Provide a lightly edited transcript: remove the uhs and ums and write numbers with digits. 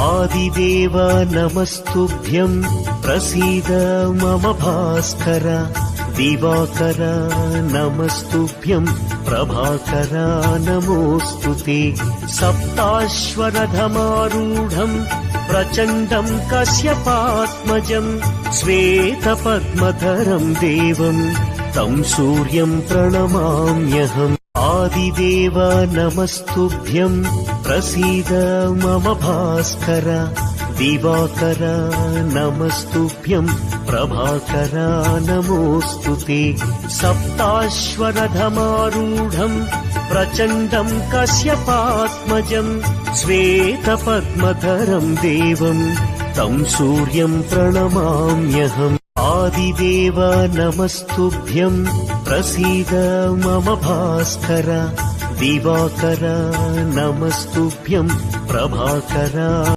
आदिदेव नमस्तुभ्यं प्रसीद मम भास्कर दिवाकर नमस्तुभ्यं प्रभाकर नमोऽस्तु ते सप्ताश्वरथमारूढं प्रचण्डं कश्यपात्मजं श्वेतपद्मधरं देवं तं सूर्यं प्रणमाम्यहम् आदिदेव नमस्तुभ्यं प्रसीद मम भास्कर दिवाकर नमस्तुभ्यं प्रभाकर नमोऽस्तु ते सप्ताश्वरथमारूढं प्रचण्डं कश्यपात्मजं श्वेतपद्मधरं देवं तं सूर्यं प्रणमाम्यहम् आदिदेव नमस्तुभ्यं प्रसीद मम भास्कर दिवाकर नमस्तुभ्यं प्रभाकर